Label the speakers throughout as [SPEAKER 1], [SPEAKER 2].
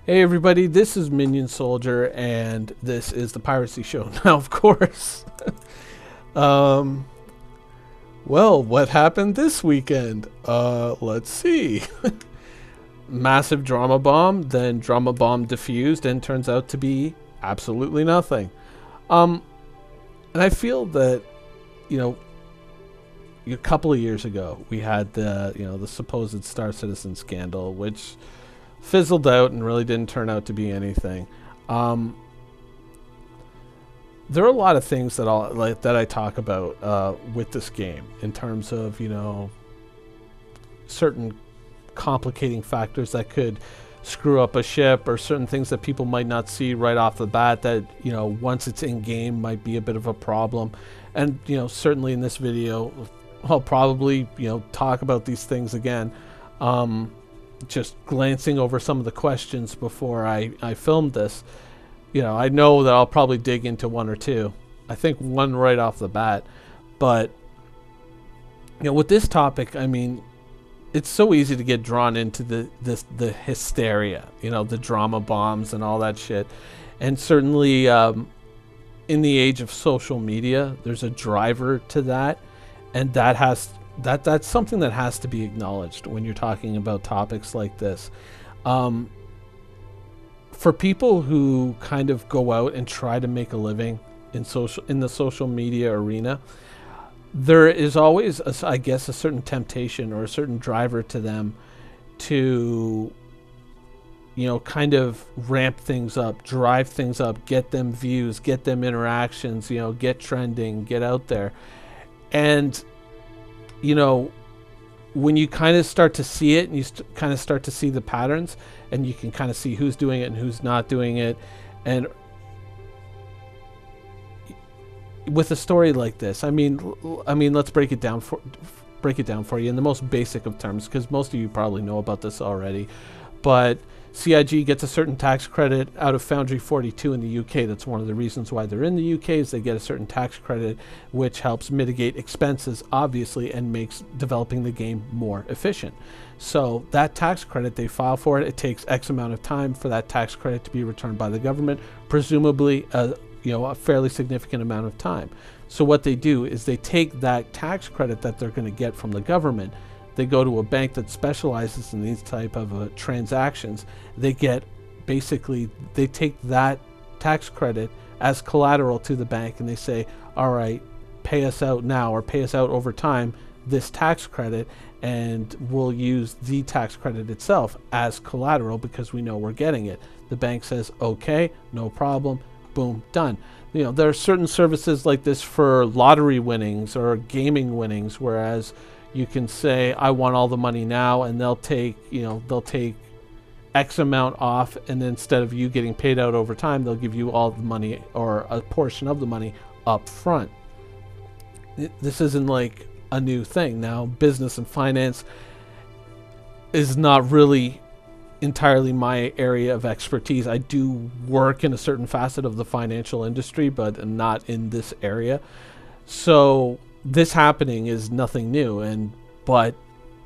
[SPEAKER 1] Hey everybody, this is Minion Soldier, and this is the Piracy Show. Now, of course, well, what happened this weekend? Let's see. Massive drama bomb, then drama bomb diffused, and turns out to be absolutely nothing. And I feel that, a couple of years ago, we had the supposed Star Citizen scandal, which fizzled out and really didn't turn out to be anything. There are a lot of things that I talk about with this game in terms of certain complicating factors that could screw up a ship, or certain things that people might not see right off the bat that once it's in game might be a bit of a problem. And certainly in this video I'll probably talk about these things again. Just glancing over some of the questions before I filmed this, I know that I'll probably dig into one or two. I think one right off the bat. But with this topic, I mean, it's so easy to get drawn into the hysteria, the drama bombs and all that shit. And certainly in the age of social media, there's a driver to that, and that's something that has to be acknowledged when you're talking about topics like this. For people who kind of go out and try to make a living in the social media arena, there is always, I guess, a certain temptation or a certain driver to them to, kind of ramp things up, drive things up, get them views, get them interactions, get trending, get out there. And when you kind of start to see it, and you kind of start to see the patterns, and you can kind of see who's doing it and who's not doing it, and with a story like this, I mean, let's break it down for you in the most basic of terms, because most of you probably know about this already. But CIG gets a certain tax credit out of Foundry 42 in the UK. That's one of the reasons why they're in the UK, is they get a certain tax credit, which helps mitigate expenses, obviously, and makes developing the game more efficient. So that tax credit, they file for it. It takes X amount of time for that tax credit to be returned by the government, presumably a fairly significant amount of time. So what they do is they take that tax credit that they're going to get from the government. They go to a bank that specializes in these type of transactions. They take that tax credit as collateral to the bank, and they say, all right, pay us out now, or pay us out over time, this tax credit, and we'll use the tax credit itself as collateral because we know we're getting it. The bank says, okay, no problem, boom, done. There are certain services like this for lottery winnings or gaming winnings, whereas you can say, I want all the money now, and they'll take X amount off, and then instead of you getting paid out over time, they'll give you all the money, or a portion of the money, up front. This isn't like a new thing. Now, business and finance is not really entirely my area of expertise. I do work in a certain facet of the financial industry, but not in this area. So this happening is nothing new, but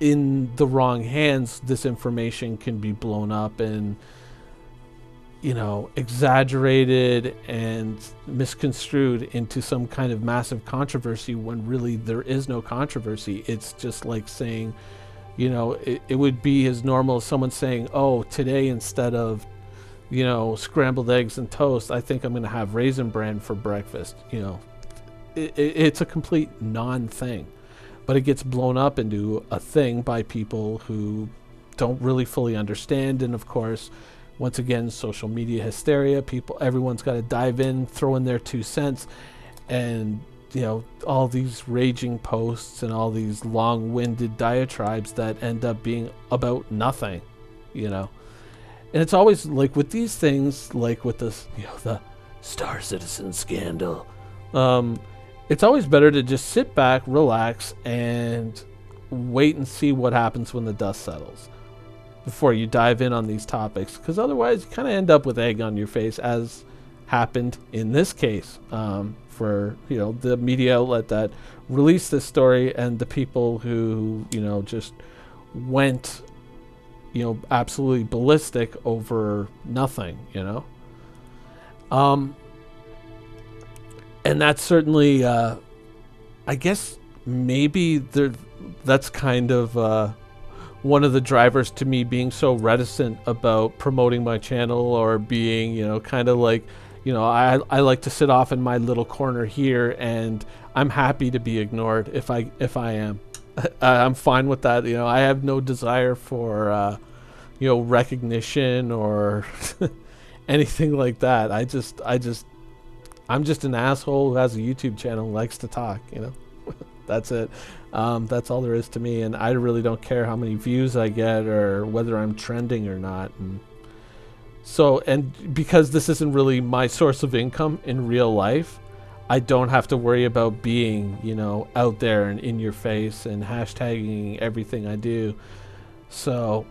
[SPEAKER 1] in the wrong hands, this information can be blown up and exaggerated and misconstrued into some kind of massive controversy, when really there is no controversy. It's just like saying, it would be as normal as someone saying, oh, today instead of scrambled eggs and toast, I think I'm going to have Raisin Bran for breakfast. It's a complete non-thing, but it gets blown up into a thing by people who don't really fully understand. And of course, once again, social media hysteria, everyone's got to dive in, throw in their 2 cents, and all these raging posts and all these long-winded diatribes that end up being about nothing. And it's always like with these things, like with this, the Star Citizen scandal, it's always better to just sit back, relax, and wait and see what happens when the dust settles before you dive in on these topics, because otherwise you kind of end up with egg on your face, as happened in this case, for the media outlet that released this story, and the people who just went absolutely ballistic over nothing, and that's certainly, I guess maybe that's kind of one of the drivers to me being so reticent about promoting my channel, or being, kind of like, I like to sit off in my little corner here, and I'm happy to be ignored if I am. I'm fine with that. I have no desire for, recognition or anything like that. I'm just an asshole who has a YouTube channel and likes to talk, That's it. That's all there is to me, and I really don't care how many views I get or whether I'm trending or not. And because this isn't really my source of income in real life, I don't have to worry about being, out there and in your face and hashtagging everything I do. So,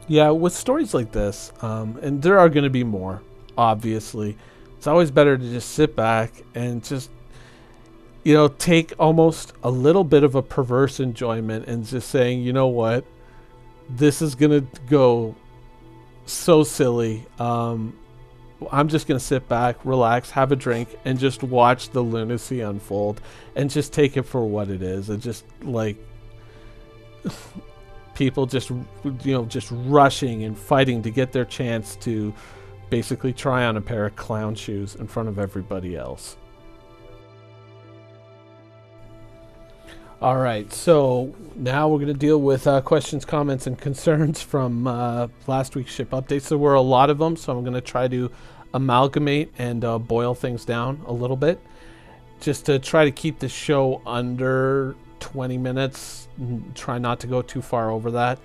[SPEAKER 1] yeah, with stories like this, and there are going to be more, obviously, it's always better to just sit back and just, take almost a little bit of a perverse enjoyment and just saying, you know what, this is going to go so silly. I'm just going to sit back, relax, have a drink, and just watch the lunacy unfold and just take it for what it is. And just like people just rushing and fighting to get their chance to basically try on a pair of clown shoes in front of everybody else. All right, so now we're going to deal with questions, comments, and concerns from last week's ship updates. There were a lot of them, so I'm going to try to amalgamate and boil things down a little bit, just to try to keep the show under 20 minutes. Try not to go too far over that.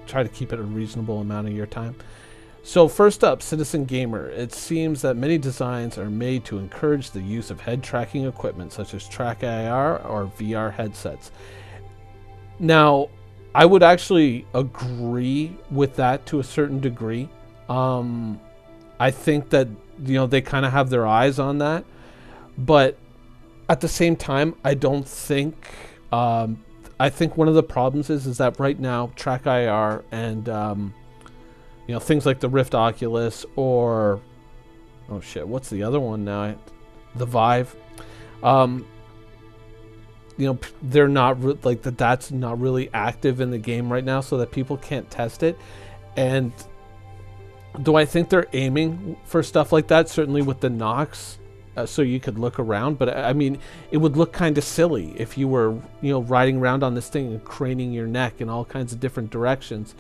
[SPEAKER 1] Try to keep it a reasonable amount of your time. So first up, Citizen Gamer. It seems that many designs are made to encourage the use of head tracking equipment such as Track IR or VR headsets. Now, I would actually agree with that to a certain degree. I think that, they kind of have their eyes on that. But at the same time, I don't think... I think one of the problems is that right now, Track IR and... things like the Rift Oculus or, oh shit, what's the other one now? The Vive. They're not like that. That's not really active in the game right now, so that people can't test it. And do I think they're aiming for stuff like that? Certainly with the Nox, so you could look around. But I mean, it would look kind of silly if you were, riding around on this thing and craning your neck in all kinds of different directions.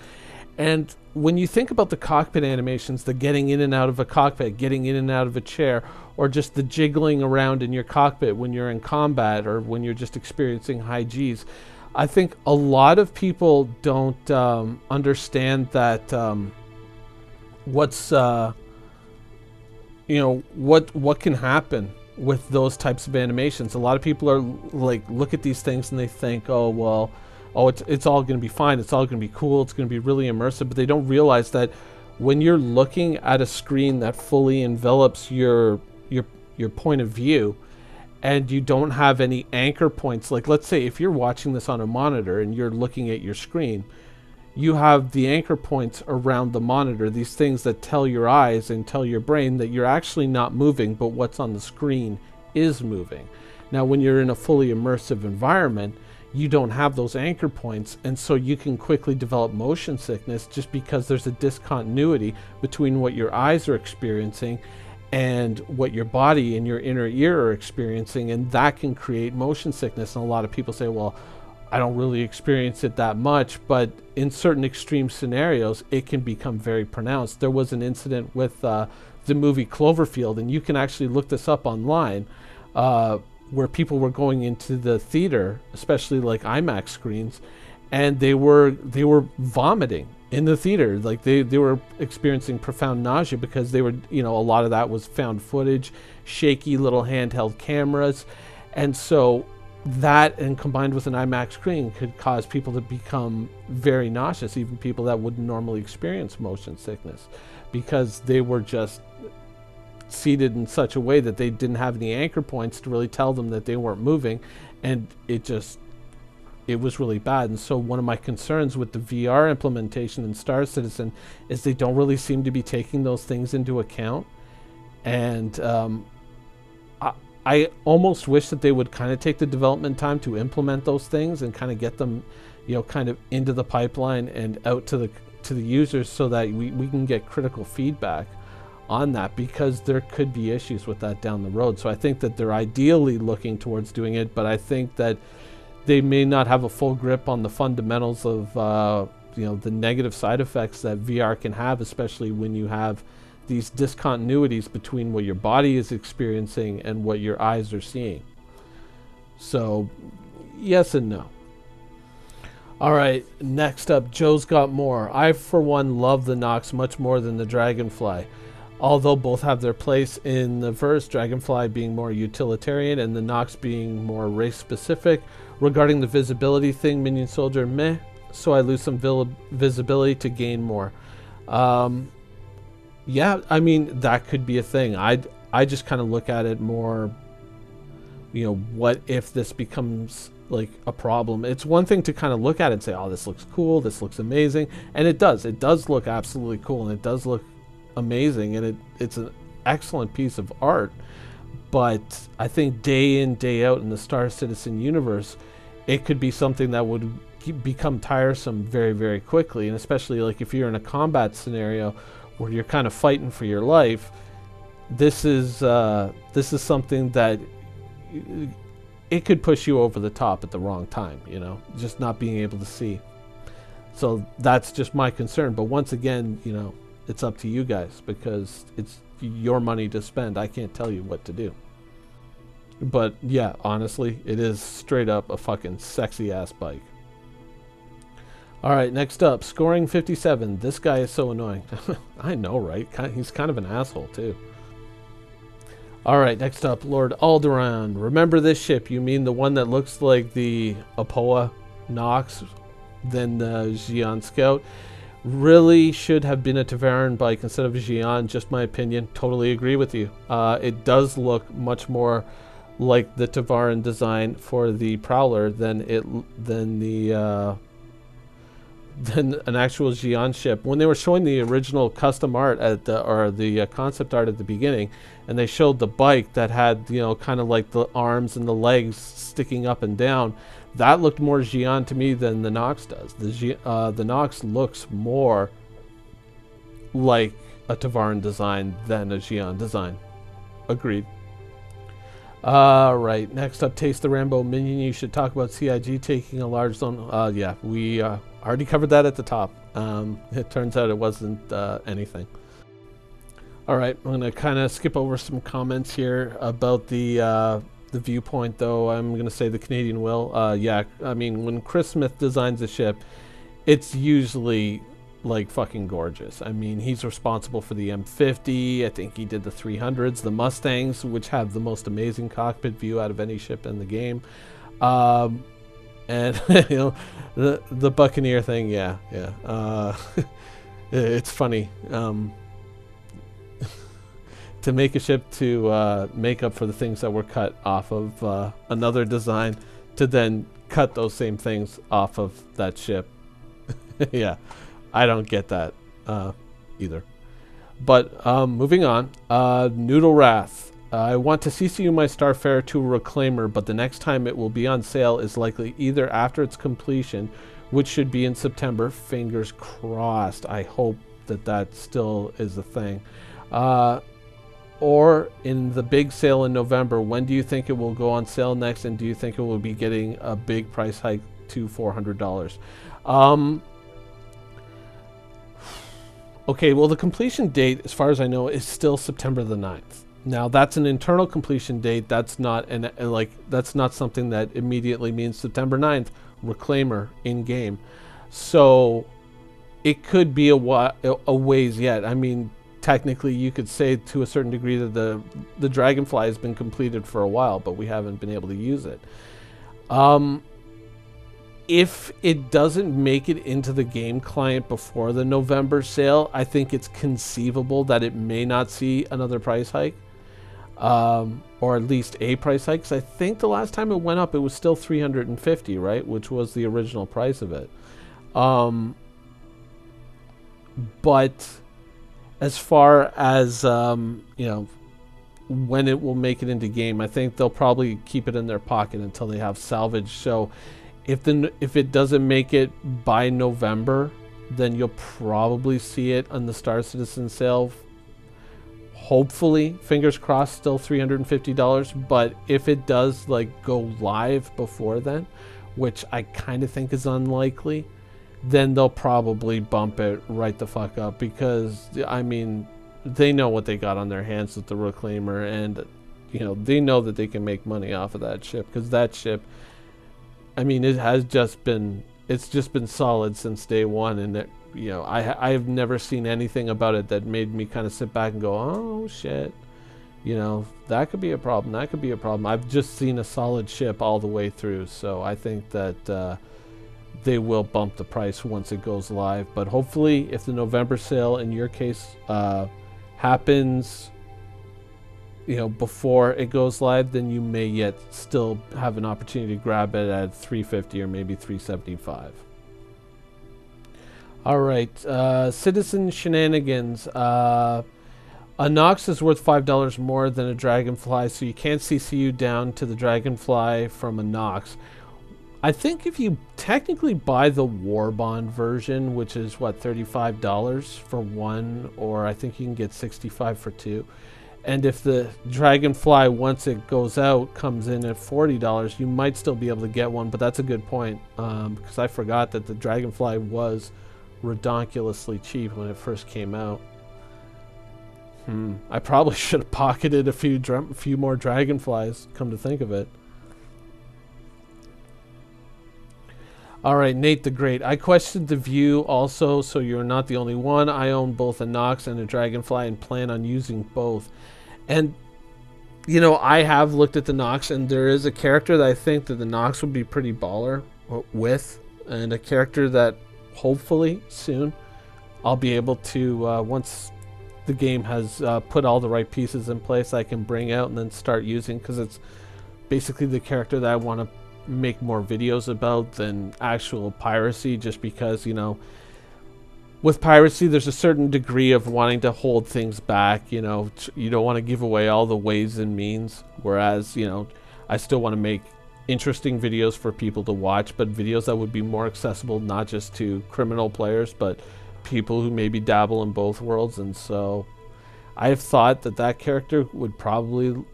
[SPEAKER 1] And when you think about the cockpit animations, the getting in and out of a cockpit, getting in and out of a chair, or just the jiggling around in your cockpit when you're in combat or when you're just experiencing high Gs, I think a lot of people don't understand that what can happen with those types of animations. A lot of people are like, look at these things and they think, it's all going to be fine. It's all going to be cool. It's going to be really immersive. But they don't realize that when you're looking at a screen that fully envelops your point of view, and you don't have any anchor points, like let's say if you're watching this on a monitor and you're looking at your screen, you have the anchor points around the monitor, these things that tell your eyes and tell your brain that you're actually not moving, but what's on the screen is moving. Now, when you're in a fully immersive environment, you don't have those anchor points, and so you can quickly develop motion sickness just because there's a discontinuity between what your eyes are experiencing and what your body and your inner ear are experiencing, and that can create motion sickness. And a lot of people say, well, I don't really experience it that much, but in certain extreme scenarios, it can become very pronounced. There was an incident with the movie Cloverfield, and you can actually look this up online, where people were going into the theater, especially like IMAX screens, and they were vomiting in the theater. Like they were experiencing profound nausea because they were, a lot of that was found footage, shaky little handheld cameras. And so that, and combined with an IMAX screen, could cause people to become very nauseous, even people that wouldn't normally experience motion sickness, because they were just seated in such a way that they didn't have any anchor points to really tell them that they weren't moving, and it just it was really bad. And so one of my concerns with the VR implementation in Star Citizen is they don't really seem to be taking those things into account. And I almost wish that they would kind of take the development time to implement those things and kind of get them, you know, kind of into the pipeline and out to the users, so that we can get critical feedback on that, because there could be issues with that down the road. So I think that they're ideally looking towards doing it, but I think that they may not have a full grip on the fundamentals of you know, the negative side effects that VR can have, especially when you have these discontinuities between what your body is experiencing and what your eyes are seeing. So yes and no. All right, next up, Joe's got more. I, for one, love the Nox much more than the Dragonfly, although both have their place in the verse, Dragonfly being more utilitarian and the Nox being more race specific. Regarding the visibility thing, Minion Soldier, meh, so I lose some visibility to gain more. Yeah, I mean, that could be a thing. I just kind of look at it more, you know, what if this becomes like a problem? It's one thing to kind of look at it and say, oh, this looks cool, this looks amazing, and it does look absolutely cool, and it does look amazing, and it's an excellent piece of art. But I think day in, day out in the Star Citizen universe, it could be something that would become tiresome very, very quickly, and especially like if you're in a combat scenario where you're kind of fighting for your life. This is something that it could push you over the top at the wrong time, you know, just not being able to see. So that's just my concern. But once again, you know, it's up to you guys, because it's your money to spend. I can't tell you what to do. But yeah, honestly, it is straight up a fucking sexy ass bike. All right, next up, Scoring 57. This guy is so annoying. I know, right? He's kind of an asshole, too. All right, next up, Lord Alderaan. Remember this ship? You mean the one that looks like the Aopoa Nox, then the Xi'an Scout? Really should have been a Tavaran bike instead of a Xi'an, just my opinion. Totally agree with you. It does look much more like the Tavaran design for the Prowler than an actual Xi'an ship. When they were showing the original custom art at the concept art at the beginning, and they showed the bike that had, you know, kind of like the arms and the legs sticking up and down, that looked more Xi'an to me than the Nox does. The Nox looks more like a Tavaran design than a Xi'an design. Agreed. Right, next up, Taste the Rambo. Minion, you should talk about CIG taking a large zone. Yeah, we already covered that at the top. It turns out it wasn't anything. All right, I'm going to kind of skip over some comments here about the viewpoint, though. I'm going to say the Canadian will. Yeah, I mean, when Chris Smith designs a ship, it's usually like fucking gorgeous. I mean, he's responsible for the M50. I think he did the 300s, the Mustangs, which have the most amazing cockpit view out of any ship in the game. And you know, the Buccaneer thing, yeah. It's funny to make a ship to make up for the things that were cut off of another design, to then cut those same things off of that ship. Yeah, I don't get that either. But moving on, Noodle Wrath. I want to CCU my Starfarer to a Reclaimer, but the next time it will be on sale is likely either after its completion, which should be in September. Fingers crossed. I hope that that still is a thing. Or in the big sale in November. When do you think it will go on sale next, and do you think it will be getting a big price hike to $400? Okay, well, the completion date, as far as I know, is still September the 9th. Now, that's an internal completion date. That's not that's not something that immediately means September 9th, Reclaimer in game. So it could be a ways yet. I mean, technically, you could say to a certain degree that the Dragonfly has been completed for a while, but we haven't been able to use it. If it doesn't make it into the game client before the November sale, I think it's conceivable that it may not see another price hike. or at least a price hike. 'Cause I think the last time it went up, it was still 350, right? Which was the original price of it. But as far as you know, when it will make it into game, I think they'll probably keep it in their pocket until they have salvage. So if it doesn't make it by November, then you'll probably see it on the Star Citizen sale. Hopefully, fingers crossed, still $350. But if it does like go live before then, which I kind of think is unlikely, then they'll probably bump it right the fuck up, because I mean, they know what they got on their hands with the Reclaimer, and you know, they know that they can make money off of that ship, because that ship, I mean, it's just been solid since day one, and it, you know, I have never seen anything about it that made me kind of sit back and go, oh shit, you know, that could be a problem, that could be a problem. I've just seen a solid ship all the way through, so I think that they will bump the price once it goes live. But hopefully, if the November sale in your case happens, you know, before it goes live, then you may yet still have an opportunity to grab it at $350 or maybe $375. All right, Citizen Shenanigans. A Nox is worth $5 more than a Dragonfly, so you can't CCU down to the Dragonfly from a Nox. I think if you technically buy the War Bond version, which is what, $35 for one, or I think you can get $65 for two. And if the Dragonfly, once it goes out, comes in at $40, you might still be able to get one. But that's a good point, because I forgot that the Dragonfly was redonkulously cheap when it first came out. I probably should have pocketed a few more Dragonflies, come to think of it. All right, Nate the Great. I questioned the view also, so you're not the only one. I own both a Nox and a Dragonfly and plan on using both. And, you know, I have looked at the Nox, and there is a character that I think that the Nox would be pretty baller with, and a character that hopefully soon I'll be able to, once the game has put all the right pieces in place, I can bring out and then start using, because it's basically the character that I want to make more videos about than actual piracy, just because, you know, with piracy there's a certain degree of wanting to hold things back. You know, you don't want to give away all the ways and means, whereas, you know, I still want to make interesting videos for people to watch, but videos that would be more accessible not just to criminal players but people who maybe dabble in both worlds. And so I have thought that that character would probably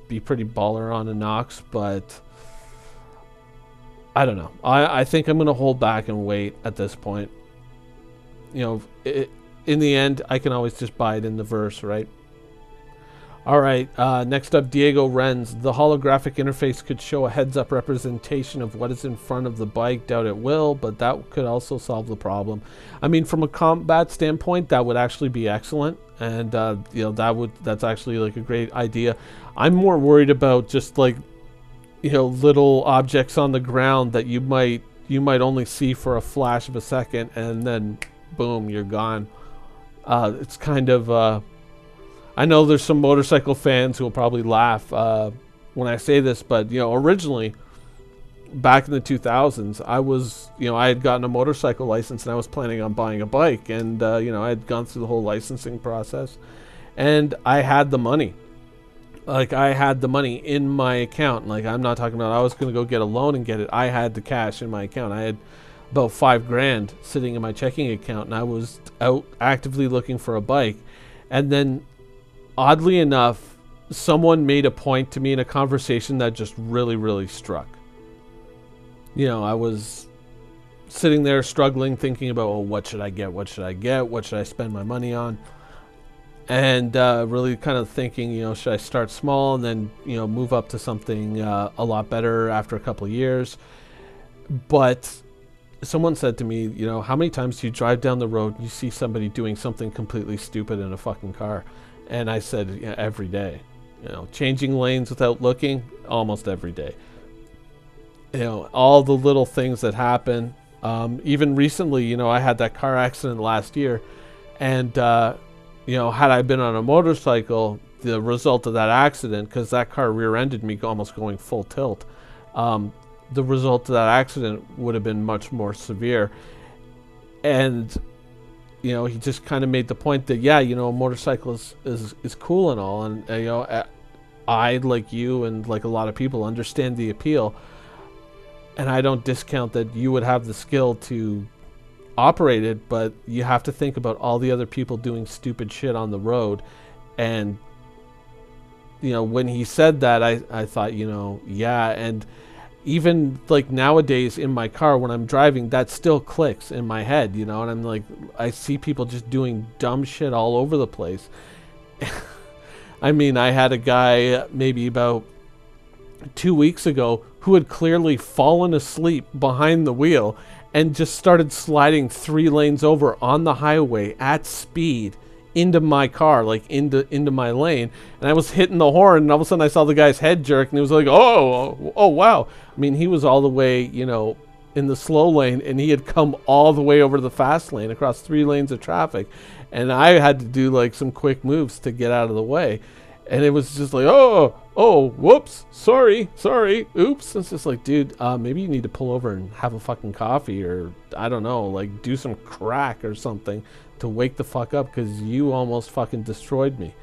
[SPEAKER 1] be pretty baller on a Nox, but I don't know. I think I'm going to hold back and wait at this point. You know, in the end, I can always just buy it in the verse, right? All right, next up, Diego Renz. The holographic interface could show a heads-up representation of what is in front of the bike. Doubt it will, but that could also solve the problem. I mean, from a combat standpoint, that would actually be excellent. And, you know, that's actually like a great idea. I'm more worried about just like, you know, little objects on the ground that you might only see for a flash of a second, and then boom, you're gone. It's kind of I know there's some motorcycle fans who will probably laugh when I say this, but you know, originally back in the 2000s, I had gotten a motorcycle license and I was planning on buying a bike, and you know, I had gone through the whole licensing process, and I had the money. Like, I had the money in my account. Like, I'm not talking about I was going to go get a loan and get it. I had the cash in my account. I had about $5,000 sitting in my checking account, and I was out actively looking for a bike. And then, oddly enough, someone made a point to me in a conversation that just really, really struck. You know, I was sitting there struggling, thinking about, well, what should I get? What should I get? What should I spend my money on? And really kind of thinking, you know, should I start small and then, you know, move up to something a lot better after a couple of years? But someone said to me, you know, how many times do you drive down the road and you see somebody doing something completely stupid in a fucking car? And I said, yeah, every day. You know, changing lanes without looking, almost every day. You know, all the little things that happen. Even recently, you know, I had that car accident last year, and you know, had I been on a motorcycle, the result of that accident, because that car rear-ended me almost going full tilt, the result of that accident would have been much more severe. And you know, he just kind of made the point that, yeah, you know, a motorcycle is cool and all, and you know, I, like you and like a lot of people, understand the appeal, and I don't discount that you would have the skill to operate it, but you have to think about all the other people doing stupid shit on the road. And you know, when he said that, I thought, you know, yeah. And even like nowadays in my car when I'm driving, that still clicks in my head, you know, and I'm like, I see people just doing dumb shit all over the place. I mean, I had a guy maybe about 2 weeks ago who had clearly fallen asleep behind the wheel and just started sliding 3 lanes over on the highway at speed into my car, like into my lane. And I was hitting the horn, and all of a sudden I saw the guy's head jerk, and he was like, oh wow. I mean, he was all the way, you know, in the slow lane, and he had come all the way over to the fast lane across 3 lanes of traffic, and I had to do like some quick moves to get out of the way. And it was just like, oh, whoops, sorry, oops. It's just like, dude, maybe you need to pull over and have a fucking coffee, or I don't know, like do some crack or something to wake the fuck up, because you almost fucking destroyed me.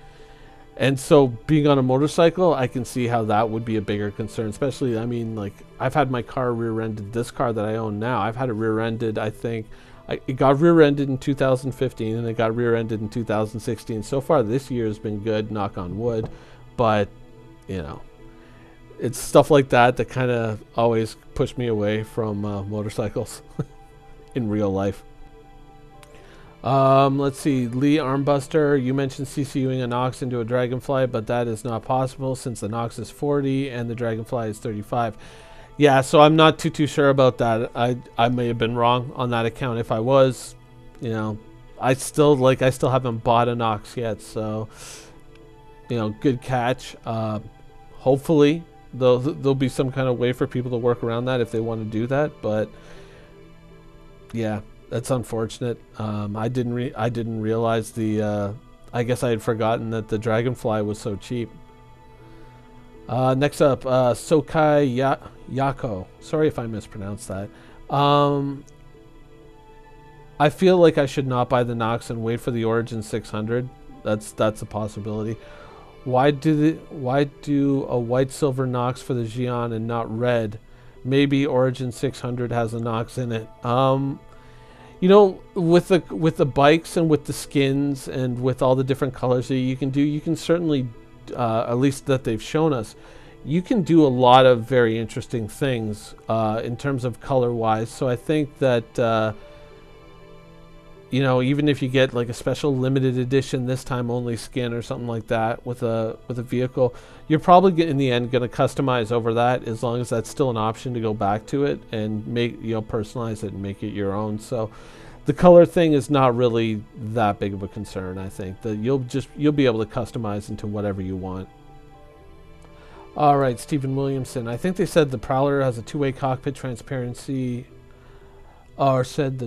[SPEAKER 1] And so being on a motorcycle, I can see how that would be a bigger concern, especially, I mean, like, I've had my car rear-ended. This car that I own now, I've had it rear-ended, I think. It got rear-ended in 2015, and it got rear-ended in 2016. So far this year has been good, knock on wood. But, you know, it's stuff like that that kind of always push me away from motorcycles in real life. Let's see, Lee Armbuster, you mentioned CCUing a Nox into a Dragonfly, but that is not possible since the Nox is 40 and the Dragonfly is 35. Yeah, so I'm not too sure about that. I may have been wrong on that account. If I was, you know, I still haven't bought a Nox yet, so, you know, good catch. Hopefully there'll be some kind of way for people to work around that if they want to do that, but yeah, that's unfortunate. I didn't realize the I guess I had forgotten that the Dragonfly was so cheap. Next up, Sokai Yako. Sorry if I mispronounced that. I feel like I should not buy the Nox and wait for the Origin 600. That's a possibility. Why do a white silver Nox for the Xi'an and not red? Maybe Origin 600 has a Nox in it. You know, with the bikes and with the skins and with all the different colors that you can do, you can certainly, at least that they've shown us, you can do a lot of very interesting things in terms of color-wise. So I think that, you know, even if you get like a special limited edition, this time only skin or something like that with a vehicle, you're probably in the end going to customize over that, as long as that's still an option to go back to it and make, you know, personalize it and make it your own. So the color thing is not really that big of a concern. I think that you'll be able to customize into whatever you want. All right, Stephen Williamson. I think they said the Prowler has a 2-way cockpit transparency. Or said the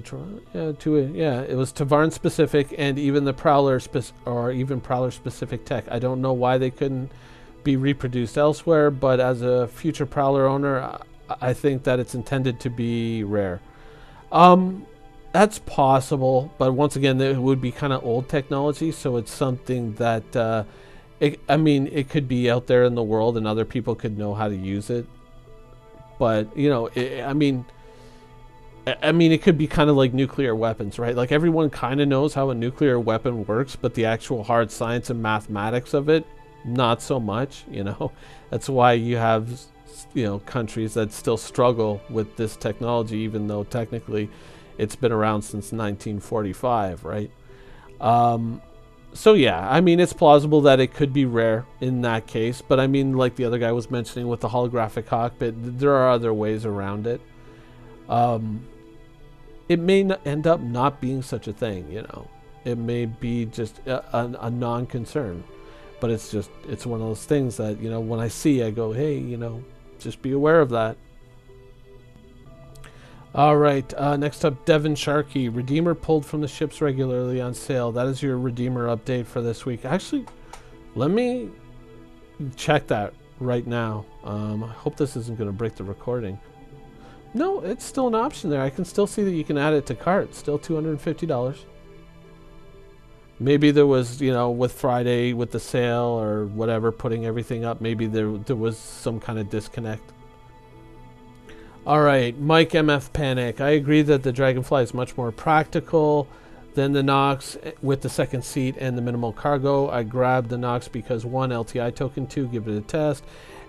[SPEAKER 1] it was Tavarn specific, and even the Prowler Prowler specific tech. I don't know why they couldn't be reproduced elsewhere, but as a future Prowler owner, I think that it's intended to be rare. That's possible, but once again, it would be kind of old technology, so it's something that I mean, it could be out there in the world, and other people could know how to use it. But you know, I mean, it could be kind of like nuclear weapons, right? Like, everyone kind of knows how a nuclear weapon works, but the actual hard science and mathematics of it, not so much, you know? That's why you have, you know, countries that still struggle with this technology, even though technically it's been around since 1945, right? So yeah, I mean, it's plausible that it could be rare in that case, but I mean, like the other guy was mentioning with the holographic cockpit, there are other ways around it. It may end up not being such a thing, you know. It may be just a non-concern, but it's one of those things that, you know, when I see, I go, hey, you know, just be aware of that. All right, next up, Devin Sharkey. Redeemer pulled from the ships regularly on sale. That is your Redeemer update for this week. Actually, Let me check that right now. I hope this isn't going to break the recording. No, it's still an option there. I can still see that you can add it to cart. Still $250. Maybe there was, you know, with Friday, with the sale or whatever, putting everything up, maybe there was some kind of disconnect. All right, Mike MF Panic. I agree that the Dragonfly is much more practical than the Nox with the second seat and the minimal cargo. I grabbed the Nox because 1, LTI token, 2, give it a test,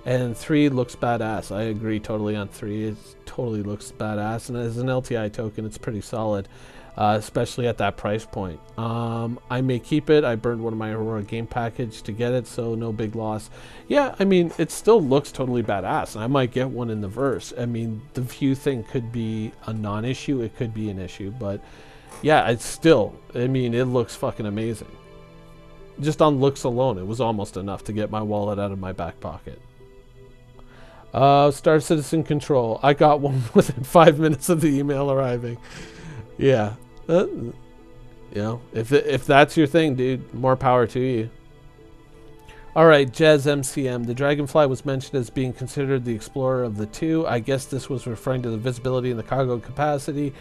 [SPEAKER 1] and 3, looks badass. I agree totally on 3. It totally looks badass, and as an LTI token, it's pretty solid. Especially at that price point. I may keep it. I burned one of my Aurora game package to get it, so no big loss. Yeah, I mean, it still looks totally badass, and I might get one in the verse. I mean, the view thing could be a non-issue. It could be an issue, but yeah, it's still, I mean, it looks fucking amazing. Just on looks alone, it was almost enough to get my wallet out of my back pocket. Star Citizen Control. I got one within 5 minutes of the email arriving. Yeah, you know, if that's your thing, dude, more power to you. All right, Jez MCM. The Dragonfly was mentioned as being considered the explorer of the two. I guess this was referring to the visibility and the cargo capacity.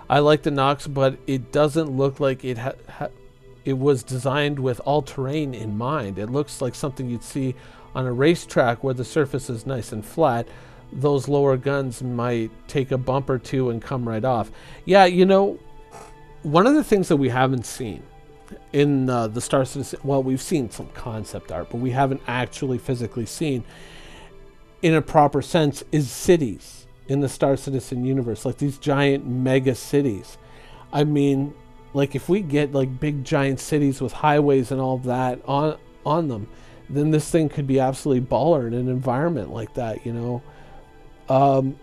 [SPEAKER 1] I like the Nox, but it doesn't look like it was designed with all-terrain in mind. It looks like something you'd see on a racetrack where the surface is nice and flat. Those lower guns might take a bump or two and come right off. Yeah, you know, one of the things that we haven't seen in the Star Citizen, well, we've seen some concept art, but we haven't actually physically seen in a proper sense is cities in the Star Citizen universe, like these giant mega cities. I mean, like if we get like big giant cities with highways and all that on them, then this thing could be absolutely baller in an environment like that, you know.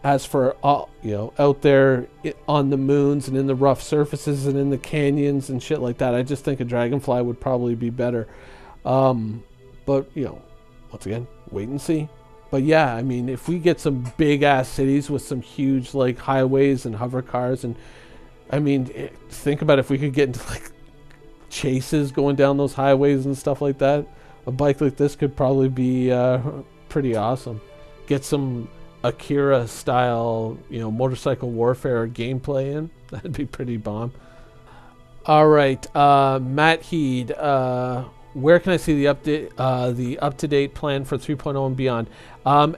[SPEAKER 1] As for, you know, out there on the moons and in the rough surfaces and in the canyons and shit like that, I just think a Dragonfly would probably be better. But, you know, once again, wait and see. But yeah, I mean, if we get some big ass cities with some huge like highways and hover cars, and I mean, think about if we could get into like chases going down those highways and stuff like that. A bike like this could probably be pretty awesome. Get some Akira style, you know, motorcycle warfare gameplay in. That'd be pretty bomb. All right, Matt Heed, where can I see the update, the up-to-date plan for 3.0 and beyond?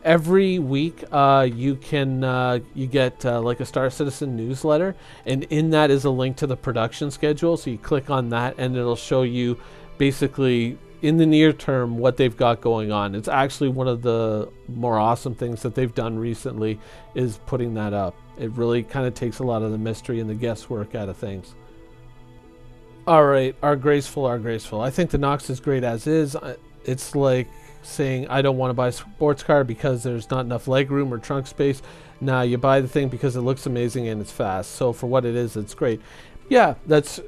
[SPEAKER 1] Every week, you get like a Star Citizen newsletter, and in that is a link to the production schedule. So you click on that, and it'll show you basically in the near term what they've got going on. It's actually one of the more awesome things that they've done recently is putting that up. It really kind of takes a lot of the mystery and the guesswork out of things. All right, our graceful. I think the Nox is great as is. It's like saying I don't want to buy a sports car because there's not enough leg room or trunk space. Nah, you buy the thing because it looks amazing and it's fast. So for what it is, it's great. Yeah, that's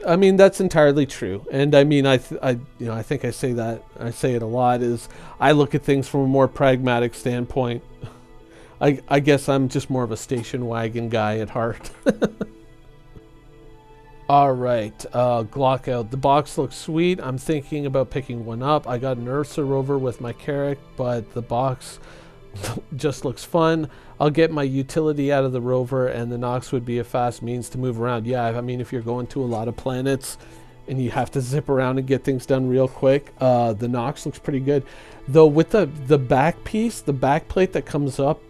[SPEAKER 1] entirely true. And I mean, I think I say that, I say it a lot, is I look at things from a more pragmatic standpoint. I guess I'm just more of a station wagon guy at heart. All right, Glock out. The box looks sweet. I'm thinking about picking one up. I got an Ursa rover with my Carrack, but the box just looks fun. I'll get my utility out of the rover, and the Nox would be a fast means to move around. Yeah, I mean, if you're going to a lot of planets and you have to zip around and get things done real quick, the Nox looks pretty good. Though with the back piece, the back plate that comes up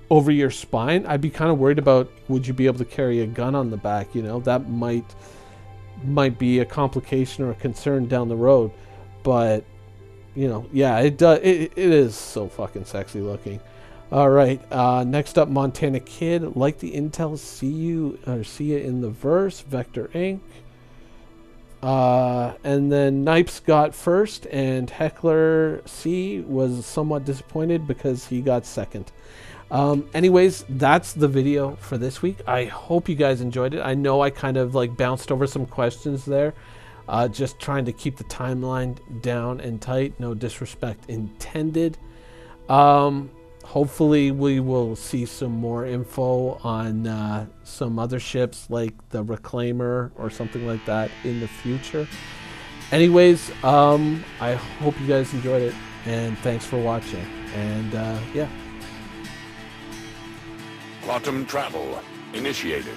[SPEAKER 1] over your spine, I'd be kind of worried about, would you be able to carry a gun on the back? You know, that might be a complication or a concern down the road. But you know, yeah, it does. It is so fucking sexy looking. All right, next up, Montana Kid. Like the Intel, see you in the verse. Vector Inc. And then Nipes got first, and Heckler C was somewhat disappointed because he got second. Anyways, that's the video for this week. I hope you guys enjoyed it. I know I kind of like bounced over some questions there. Just trying to keep the timeline down and tight. No disrespect intended. Hopefully we will see some more info on some other ships like the Reclaimer or something like that in the future. Anyways, I hope you guys enjoyed it, and thanks for watching. And yeah.
[SPEAKER 2] Quantum travel initiated.